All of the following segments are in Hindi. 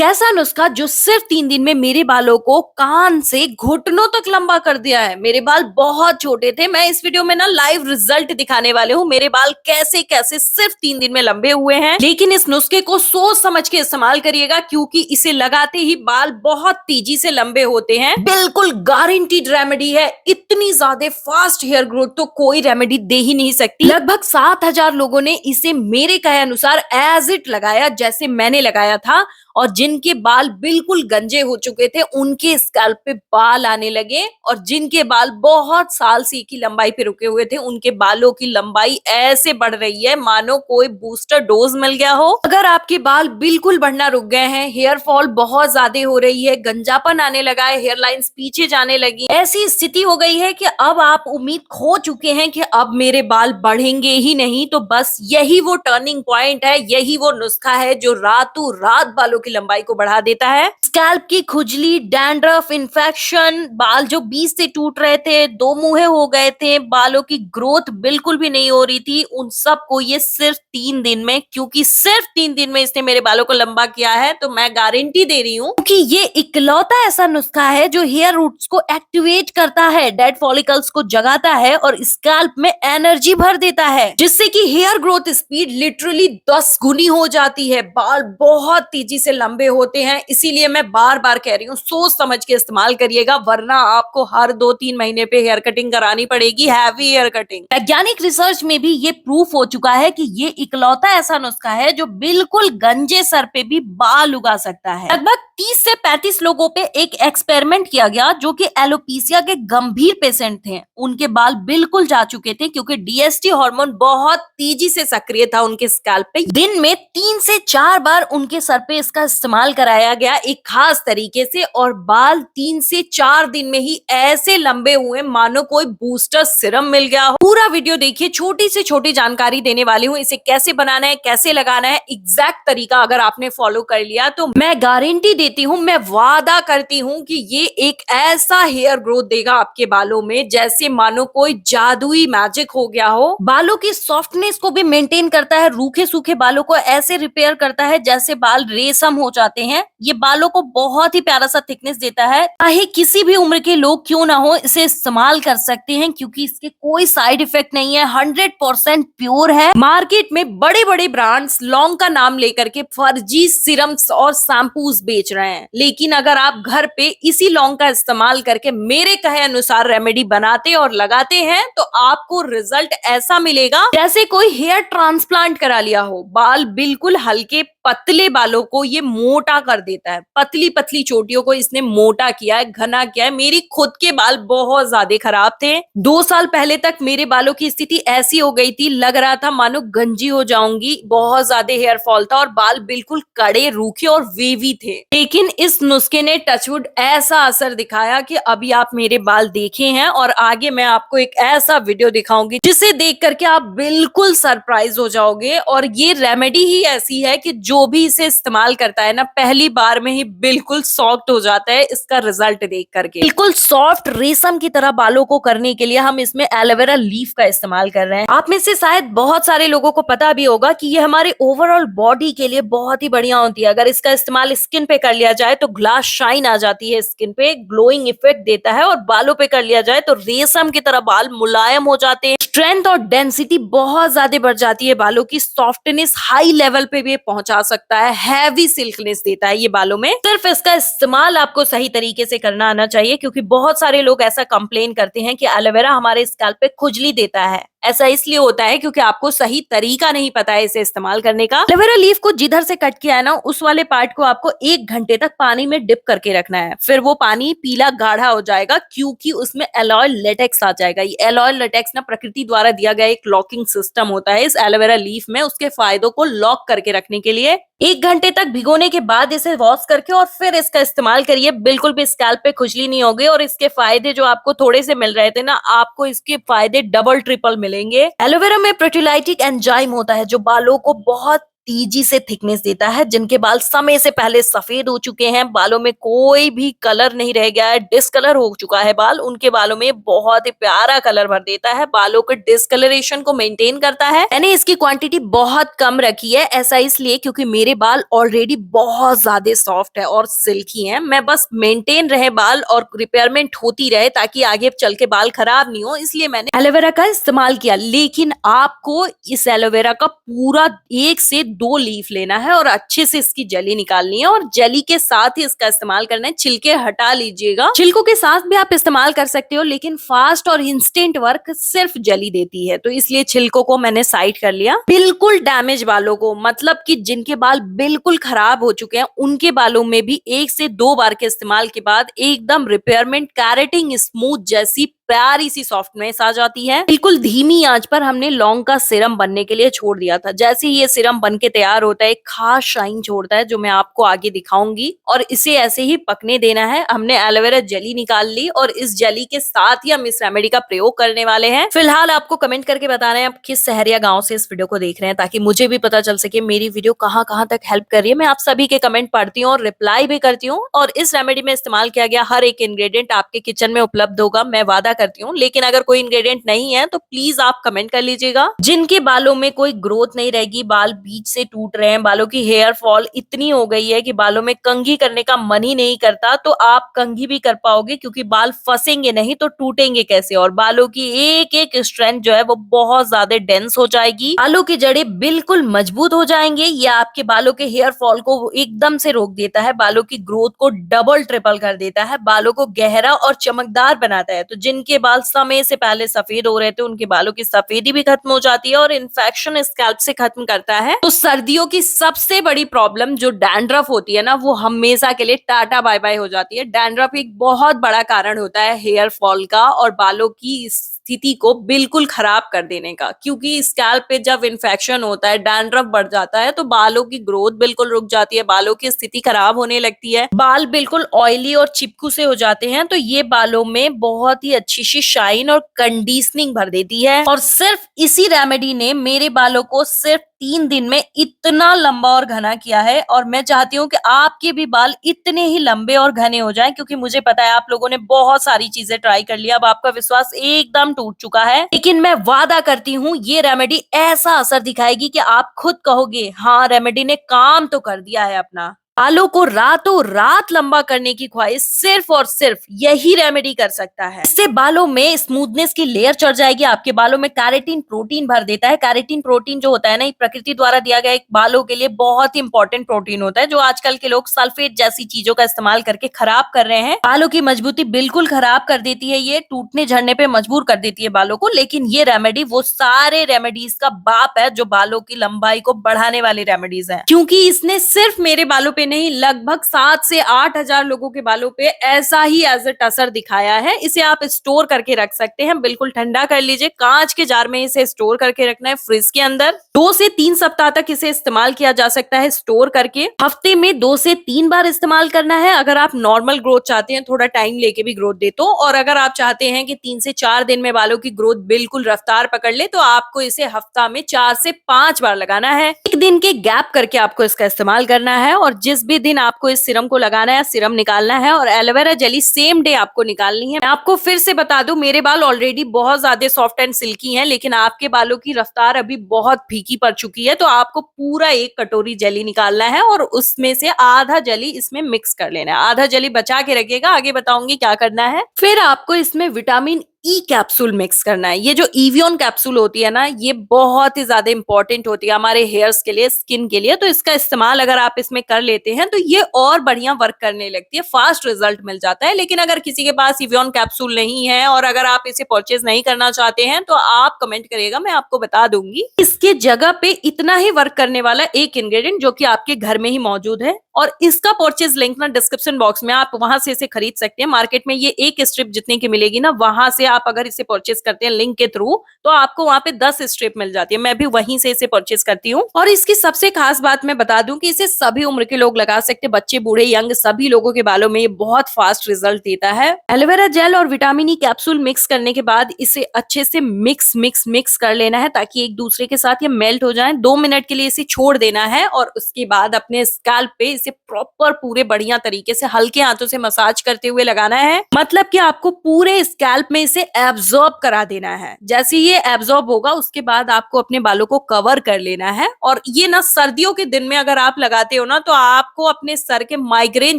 ऐसा नुस्खा जो सिर्फ 3 दिन में मेरे बालों को कान से घुटनों तक लंबा कर दिया है। मेरे बाल बहुत छोटे थे। मैं इस वीडियो में ना लाइव रिजल्ट दिखाने वाले हूँ। मेरे बाल कैसे कैसे सिर्फ 3 दिन में लंबे हुए हैं। लेकिन इस नुस्खे को सोच समझ के इस्तेमाल करिएगा, क्योंकि इसे लगाते ही बाल बहुत तेजी से लंबे होते हैं। बिल्कुल गारंटीड रेमेडी है। इतनी ज्यादा फास्ट हेयर ग्रोथ तो कोई रेमेडी दे ही नहीं सकती। लगभग 7,000 लोगों ने इसे मेरे कहे अनुसार एज इट लगाया, जैसे मैंने लगाया था। और जिनके बाल बिल्कुल गंजे हो चुके थे उनके स्कैल्प पे बाल आने लगे, और जिनके बाल बहुत साल से एक ही लंबाई पे रुके हुए थे उनके बालों की लंबाई ऐसे बढ़ रही है मानो कोई बूस्टर डोज मिल गया हो। अगर आपके बाल बिल्कुल बढ़ना रुक गए हैं, हेयर फॉल बहुत ज्यादा हो रही है, गंजापन आने लगा है, हेयर लाइंस पीछे जाने लगी, ऐसी स्थिति हो गई है कि अब आप उम्मीद खो चुके हैं कि अब मेरे बाल बढ़ेंगे ही नहीं, तो बस यही वो टर्निंग पॉइंट है, यही वो नुस्खा है जो रातों रात बालों की लंबाई को बढ़ा देता है। स्कैल्प की खुजली, डैंड्रफ, इन्फेक्शन, बाल जो बीच से टूट रहे थे, दो मुंहे हो गए थे, बालों की ग्रोथ बिल्कुल भी नहीं हो रही थी, उन सब को ये सिर्फ 3 दिन में, क्योंकि सिर्फ 3 दिन में इसने मेरे बालों को लंबा किया है, तो मैं गारंटी दे रही हूँ, क्योंकि ये इकलौता ऐसा नुस्खा है जो हेयर रूट्स को एक्टिवेट करता है, डेड फॉलिकल्स को जगाता है और स्कैल्प में एनर्जी भर देता है, जिससे कि हेयर ग्रोथ स्पीड लिटरली 10 गुनी हो जाती है। बाल बहुत तेजी से लंबे होते हैं। इसीलिए मैं बार बार कह रही हूँ, सोच समझ के इस्तेमाल करिएगा, वरना आपको हर 2-3 महीने पे हेयर कटिंग करानी पड़ेगी, हैवी हेयर कटिंग। वैज्ञानिक रिसर्च में भी ये प्रूफ हो चुका है कि ये इकलौता ऐसा नुस्खा है जो बिल्कुल गंजे सर पे भी बाल उगा सकता है। लगभग 30 से 35 लोगों पे एक एक्सपेरिमेंट किया गया जो कि एलोपेशिया के गंभीर पेशेंट थे। उनके बाल बिल्कुल जा चुके थे, क्योंकि डीएसटी हार्मोन बहुत तेजी से सक्रिय था उनके स्कैल्प पे। दिन में 3 से 4 बार उनके सर पे इसका इस्तेमाल कराया गया एक खास तरीके से, और बाल 3 से 4 दिन में ही ऐसे लंबे हुए मानो कोई बूस्टर सिरम मिल गया हो। पूरा वीडियो देखिए, छोटी से छोटी जानकारी देने वाली हूँ। इसे कैसे बनाना है, कैसे लगाना है, एग्जैक्ट तरीका अगर आपने फॉलो कर लिया तो मैं गारंटी देती हूँ, मैं वादा करती हूँ कि ये एक ऐसा हेयर ग्रोथ देगा आपके बालों में जैसे मानो कोई जादुई मैजिक हो गया हो। बालों की सॉफ्टनेस को भी मेंटेन करता है, रूखे सूखे बालों को ऐसे रिपेयर करता है जैसे बाल रेशम हो जाते हैं। ये बालों को बहुत ही प्यारा सा थिकनेस देता है। चाहे किसी भी उम्र के लोग क्यों ना हो, इसे इस्तेमाल कर सकते हैं, क्योंकि इसके कोई साइड इफेक्ट नहीं है, 100% प्योर है। मार्केट में बड़े बड़े ब्रांड्स लौंग का नाम लेकर के फर्जी सिरम्स और शैम्पूस बेच रहे हैं, लेकिन अगर आप घर पे इसी लौंग का इस्तेमाल करके मेरे कहे अनुसार रेमेडी बनाते और लगाते हैं तो आपको रिजल्ट ऐसा मिलेगा जैसे कोई हेयर ट्रांसप्लांट करा लिया हो। बाल बिल्कुल हल्के पतले बालों को ये मोटा कर देता है, पतली पतली चोटियों को इसने मोटा किया है, घना किया है। मेरी खुद के बाल बहुत ज्यादा खराब थे। 2 साल पहले तक मेरे बालों की स्थिति ऐसी हो गई थी, लग रहा था मानो गंजी हो जाऊंगी, बहुत ज्यादा हेयर फॉल था और बाल बिल्कुल कड़े, रूखे और वेवी थे। लेकिन इस नुस्खे ने टचवुड ऐसा असर दिखाया कि अभी आप मेरे बाल देखे हैं, और आगे मैं आपको एक ऐसा वीडियो दिखाऊंगी जिसे देख करके आप बिल्कुल सरप्राइज हो जाओगे। और ये रेमेडी ही ऐसी है कि जो भी इसे इस्तेमाल करता है ना, पहली बार में ही बिल्कुल सॉफ्ट हो जाता है इसका रिजल्ट देख करके। बिल्कुल सॉफ्ट रेशम की तरह बालों को करने के लिए हम इसमें एलोवेरा लीफ का इस्तेमाल कर रहे हैं। आप में से शायद बहुत सारे लोगों को पता भी होगा कि ये हमारे ओवरऑल बॉडी के लिए बहुत ही बढ़िया होती है। अगर इसका इस्तेमाल स्किन पे कर लिया जाए तो ग्लास शाइन आ जाती है, स्किन पे ग्लोइंग इफेक्ट देता है, और बालों पे कर लिया जाए तो रेशम की तरह बाल मुलायम हो जाते हैं। स्ट्रेंथ और डेंसिटी बहुत ज्यादा बढ़ जाती है, बालों की सॉफ्टनेस हाई लेवल पे भी पहुंचा सकता है, हैवी सिल्कनेस देता है ये बालों में। सिर्फ इसका इस्तेमाल आपको सही तरीके से करना आना चाहिए, क्योंकि बहुत सारे लोग ऐसा कंप्लेन करते हैं कि एलोवेरा हमारे स्कैल्प पे खुजली देता है। ऐसा इसलिए होता है क्योंकि आपको सही तरीका नहीं पता है इसे इस्तेमाल करने का। एलोवेरा लीफ को जिधर से कट किया है ना, उस वाले पार्ट को आपको 1 घंटे तक पानी में डिप करके रखना है। फिर वो पानी पीला गाढ़ा हो जाएगा, क्योंकि उसमें एलॉय लेटेक्स आ जाएगा। ये एलॉय लेटेक्स ना प्रकृति द्वारा दिया गया एक लॉकिंग सिस्टम होता है इस एलोवेरा लीफ में, उसके फायदों को लॉक करके रखने के लिए। 1 घंटे तक भिगोने के बाद इसे वॉश करके और फिर इसका इस्तेमाल करिए, बिल्कुल भी स्कैल्प पे खुजली नहीं होगी, और इसके फायदे जो आपको थोड़े से मिल रहे थे ना, आपको इसके फायदे डबल ट्रिपल मिलेंगे। एलोवेरा में प्रोटीलाइटिक एंजाइम होता है जो बालों को बहुत तेजी से थिकनेस देता है। जिनके बाल समय से पहले सफेद हो चुके हैं, बालों में कोई भी कलर नहीं रह गया है, डिसकलर हो चुका है बाल, उनके बालों में बहुत ही प्यारा कलर भर देता है, बालों के डिसकलरेशन को मेंटेन करता है। मैंने इसकी क्वांटिटी बहुत कम रखी है, ऐसा इसलिए क्योंकि मेरे बाल ऑलरेडी बहुत ज्यादा सॉफ्ट है और सिल्की हैं। मैं बस मेंटेन रहे बाल और रिपेयरमेंट होती रहे ताकि आगे चल के बाल खराब नहीं हो, इसलिए मैंने एलोवेरा का इस्तेमाल किया। लेकिन आपको इस एलोवेरा का पूरा 1 से 2 लीफ लेना है और अच्छे से इसकी जली निकालनी है और जली के साथ ही इसका इस्तेमाल करना है। छिलके हटा लीजिएगा, छिलकों के साथ भी आप इस्तेमाल कर सकते हो, लेकिन फास्ट और इंस्टेंट वर्क सिर्फ जली देती है, तो इसलिए छिलकों को मैंने साइड कर लिया। बिल्कुल डैमेज बालों को, मतलब कि जिनके बाल बिल्कुल खराब हो चुके हैं, उनके बालों में भी 1 से 2 बार के इस्तेमाल के बाद एकदम रिपेयरमेंट, कैरेटिंग, स्मूथ जैसी प्यारी सी सॉफ्टनेस आ जाती है। बिल्कुल धीमी आंच पर हमने लौंग का सिरम बनने के लिए छोड़ दिया था। जैसे ही ये सिरम बन के तैयार होता है, एक खास शाइन छोड़ता है जो मैं आपको आगे दिखाऊंगी, और इसे ऐसे ही पकने देना है। हमने एलोवेरा जेली निकाल ली और इस जेली के साथ ही हम इस रेमेडी का प्रयोग करने वाले हैं। फिलहाल आपको कमेंट करके बताना है आप किस शहर या गाँव से इस वीडियो को देख रहे हैं, ताकि मुझे भी पता चल सके मेरी वीडियो कहाँ कहाँ तक हेल्प कर रही है। मैं आप सभी के कमेंट पढ़ती हूँ और रिप्लाई भी करती हूँ, और इस रेमेडी में इस्तेमाल किया गया हर एक इंग्रेडिएंट आपके किचन में उपलब्ध होगा, मैं वादा करती हूँ। लेकिन अगर कोई इंग्रेडिएंट नहीं है तो प्लीज आप कमेंट कर लीजिएगा। जिनके बालों में कोई ग्रोथ नहीं रहेगी, बाल बीच से टूट रहे हैं, बालों की हेयर फॉल इतनी हो गई है कि बालों में कंघी करने का मन ही नहीं करता, तो आप कंघी भी कर पाओगे, क्योंकि बाल फंसेंगे नहीं तो टूटेंगे कैसे, और बालों की एक एक स्ट्रेंथ जो है वो बहुत ज्यादा डेंस हो जाएगी, बालों की जड़ें बिल्कुल मजबूत हो जाएंगे। ये आपके बालों के हेयर फॉल को एकदम से रोक देता है, बालों की ग्रोथ को डबल ट्रिपल कर देता है, बालों को गहरा और चमकदार बनाता है। तो जिनके बाल समय से पहले सफेद हो रहे थे, उनके बालों की सफेदी भी खत्म हो जाती है और इन्फेक्शन स्कैल्प से खत्म करता है। तो सर्दियों की सबसे बड़ी प्रॉब्लम जो डैंड्रफ होती है ना, वो हमेशा के लिए टाटा बाय बाय हो जाती है। डैंड्रफ एक बहुत बड़ा कारण होता है हेयर फॉल का और बालों की स्थिति को बिल्कुल खराब कर देने का, क्योंकि स्कैल्प पे जब इन्फेक्शन होता है, डैंड्रफ बढ़ जाता है, तो बालों की ग्रोथ बिल्कुल रुक जाती है, बालों की स्थिति खराब होने लगती है, बाल बिल्कुल ऑयली और चिपकू से हो जाते हैं। तो ये बालों में बहुत ही अच्छी सी शाइन और कंडीशनिंग भर देती है, और सिर्फ इसी रेमेडी ने मेरे बालों को सिर्फ 3 दिन में इतना लंबा और घना किया है। और मैं चाहती हूँ कि आपके भी बाल इतने ही लंबे और घने हो जाएं, क्योंकि मुझे पता है आप लोगों ने बहुत सारी चीजें ट्राई कर लिया, अब आपका विश्वास एकदम टूट चुका है। लेकिन मैं वादा करती हूँ ये रेमेडी ऐसा असर दिखाएगी कि आप खुद कहोगे हाँ, रेमेडी ने काम तो कर दिया है अपना। बालों को रातों रात लंबा करने की ख्वाहिश सिर्फ और सिर्फ यही रेमेडी कर सकता है। इससे बालों में स्मूथनेस की लेयर चढ़ जाएगी, आपके बालों में कैरेटिन प्रोटीन भर देता है। कैरेटिन प्रोटीन जो होता है ना, प्रकृति द्वारा दिया गया एक बालों के लिए बहुत ही इंपॉर्टेंट प्रोटीन होता है, जो आजकल के लोग सल्फेट जैसी चीजों का इस्तेमाल करके खराब कर रहे हैं। बालों की मजबूती बिल्कुल खराब कर देती है, ये टूटने झड़ने पे मजबूर कर देती है बालों को। लेकिन ये रेमेडी वो सारे रेमेडीज का बाप है जो बालों की लंबाई को बढ़ाने वाली रेमेडीज है, क्योंकि इसने सिर्फ मेरे बालों पे नहीं, लगभग 7 से 8 हजार लोगों के बालों पे ऐसा ही एज इट असर दिखाया है। इसे आप स्टोर करके रख सकते हैं, बिल्कुल ठंडा कर लीजिए, कांच के जार में इसे स्टोर करके रखना है फ्रिज के अंदर। 2 से 3 सप्ताह तक इसे इस्तेमाल किया जा सकता है स्टोर करके। हफ्ते में 2 से 3 बार इस्तेमाल करना है, अगर आप नॉर्मल ग्रोथ चाहते हैं, थोड़ा टाइम लेके भी ग्रोथ दे तो। और अगर आप चाहते हैं कि 3 से 4 दिन में बालों की ग्रोथ बिल्कुल रफ्तार पकड़ ले, तो आपको इसे हफ्ता में 4 से 5 बार लगाना है। एक दिन के गैप करके आपको इसका इस्तेमाल करना है, और जिस भी दिन आपको इस सिरम को लगाना है, सिरम निकालना है, और एलोवेरा जेली सेम डे आपको निकालनी है। मैं आपको फिर से बता दूं, मेरे बाल ऑलरेडी बहुत ज्यादा सॉफ्ट एंड सिल्की हैं, लेकिन आपके बालों की रफ्तार अभी बहुत फीकी पड़ चुकी है, तो आपको पूरा 1 कटोरी जेली निकालना है और उसमें से आधा जेली इसमें मिक्स कर लेना है। आधा जेली बचा के रखिएगा, आगे बताऊंगी क्या करना है। फिर आपको इसमें विटामिन ई कैप्सूल मिक्स करना है। ये जो इवियन कैप्सूल होती है ना, ये बहुत ही ज्यादा इंपॉर्टेंट होती है हमारे हेयर्स के लिए, स्किन के लिए। तो इसका इस्तेमाल अगर आप इसमें कर लेते हैं तो ये और बढ़िया वर्क करने लगती है, फास्ट रिजल्ट मिल जाता है। लेकिन अगर किसी के पास इवियन कैप्सूल नहीं है और अगर आप इसे परचेज नहीं करना चाहते हैं, तो आप कमेंट करिएगा, मैं आपको बता दूंगी। इसके जगह पे इतना ही वर्क करने वाला एक इंग्रेडिएंट जो कि आपके घर में ही मौजूद है, और इसका परचेज लिंक ना डिस्क्रिप्शन बॉक्स में, आप वहां से इसे खरीद सकते हैं। मार्केट में ये एक स्ट्रिप जितने की मिलेगी ना, वहां से आप अगर इसे परचेज करते हैं लिंक के थ्रू, तो आपको वहां पे 10 स्ट्रिप मिल जाती है। मैं भी वहीं से इसे परचेज करती हूँ। और इसकी सबसे खास बात मैं बता दूं कि इसे सभी उम्र के लोग लगा सकते हैं, बच्चे बूढ़े यंग सभी लोगों के बालों में ये बहुत फास्ट रिजल्ट देता है। एलोवेरा जेल और विटामिन ई कैप्सूल मिक्स करने के बाद इसे अच्छे से मिक्स कर लेना है ताकि एक दूसरे के साथ ये मेल्ट हो जाए। 2 मिनट के लिए इसे छोड़ देना है और उसके बाद अपने स्कैल्प पे इसे प्रॉपर पूरे बढ़िया तरीके से हल्के हाथों से मसाज करते हुए लगाना है। मतलब कि आपको पूरे स्कैल्प में इसे एब्जॉर्ब करा देना है। जैसे ये एब्जॉर्ब होगा उसके बाद आपको अपने बालों को कवर कर लेना है। और ये ना सर्दियों के दिन में अगर आप लगाते हो ना, तो आपको अपने सर के माइग्रेन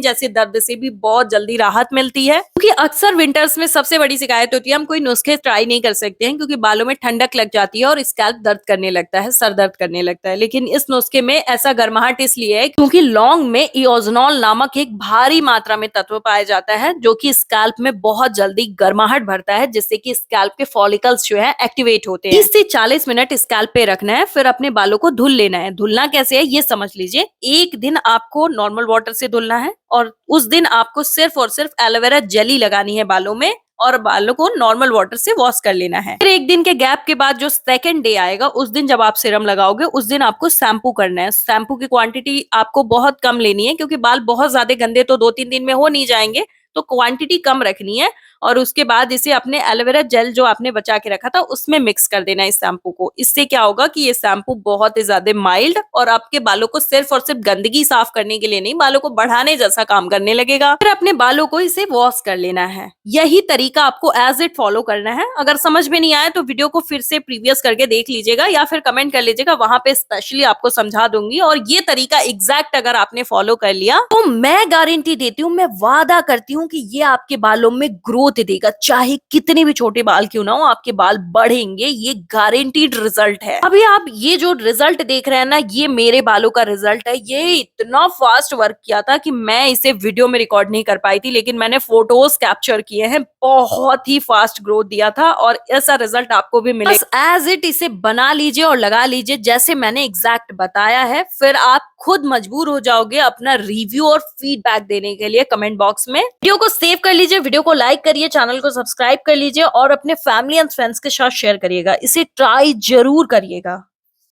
जैसे दर्द से भी बहुत जल्दी राहत मिलती है। क्योंकि अक्सर विंटर्स में सबसे बड़ी शिकायत होती है हम कोई नुस्खे ट्राई नहीं कर सकते हैं क्योंकि बालों में ठंडक लग जाती है और स्कैल्प दर्द करने लगता है, सर दर्द करने लगता है। लेकिन इस नुस्खे में ऐसा गर्माहट इसलिए है क्योंकि लौंग में इओजोनॉल नामक एक भारी मात्रा में तत्व पाया जाता है जो कि स्कैल्प में बहुत जल्दी गर्माहट भरता है, जिससे कि स्कैल्प के फॉलिकल्स जो है एक्टिवेट होते हैं। 30 से 40 मिनट स्कैल्प पे रखना है, फिर अपने बालों को धुल लेना है। धुलना कैसे है ये समझ लीजिए। एक दिन आपको नॉर्मल वाटर से धुलना है और उस दिन आपको सिर्फ और सिर्फ एलोवेरा जेली लगानी है बालों में और बालों को नॉर्मल वाटर से वॉश कर लेना है। फिर एक दिन के गैप के बाद जो सेकंड डे आएगा उस दिन जब आप सीरम लगाओगे उस दिन आपको शैम्पू करना है। शैम्पू की क्वांटिटी आपको बहुत कम लेनी है क्योंकि बाल बहुत ज्यादा गंदे तो 2-3 दिन में हो नहीं जाएंगे, तो क्वांटिटी कम रखनी है। और उसके बाद इसे अपने एलोवेरा जेल जो आपने बचा के रखा था उसमें मिक्स कर देना है इस शैम्पू को। इससे क्या होगा कि ये शैम्पू बहुत ही ज्यादा माइल्ड और आपके बालों को सिर्फ और सिर्फ गंदगी साफ करने के लिए नहीं, बालों को बढ़ाने जैसा काम करने लगेगा। फिर अपने बालों को इसे वॉश कर लेना है। यही तरीका आपको एज इट फॉलो करना है। अगर समझ में नहीं आया तो वीडियो को फिर से प्रीवियस करके देख लीजिएगा या फिर कमेंट कर लीजिएगा, वहां पे स्पेशली आपको समझा दूंगी। और ये तरीका एग्जैक्ट अगर आपने फॉलो कर लिया तो मैं गारंटी देती हूँ, मैं वादा करती हूँ कि ये आपके बालों में ग्रोथ देगा। चाहे कितने भी छोटे बाल क्यों ना हो, आपके बाल बढ़ेंगे, ये गारंटीड रिजल्ट है। अभी आप ये जो रिजल्ट देख रहे हैं ना, ये मेरे बालों का रिजल्ट है। ये इतना फास्ट वर्क किया था कि मैं इसे वीडियो में रिकॉर्ड नहीं कर पाई थी, लेकिन मैंने फोटोज कैप्चर किए हैं। बहुत ही फास्ट ग्रोथ दिया था और ऐसा रिजल्ट आपको भी मिलेगा। बस एज इट इसे बना लीजिए और लगा लीजिए जैसे मैंने एग्जैक्ट बताया है। फिर आप खुद मजबूर हो जाओगे अपना रिव्यू और फीडबैक देने के लिए कमेंट बॉक्स में। वीडियो को सेव कर लीजिए, वीडियो को लाइक करिए, चैनल को सब्सक्राइब कर लीजिए और अपने फैमिली एंड फ्रेंड्स के साथ शेयर करिएगा। इसे ट्राई जरूर करिएगा।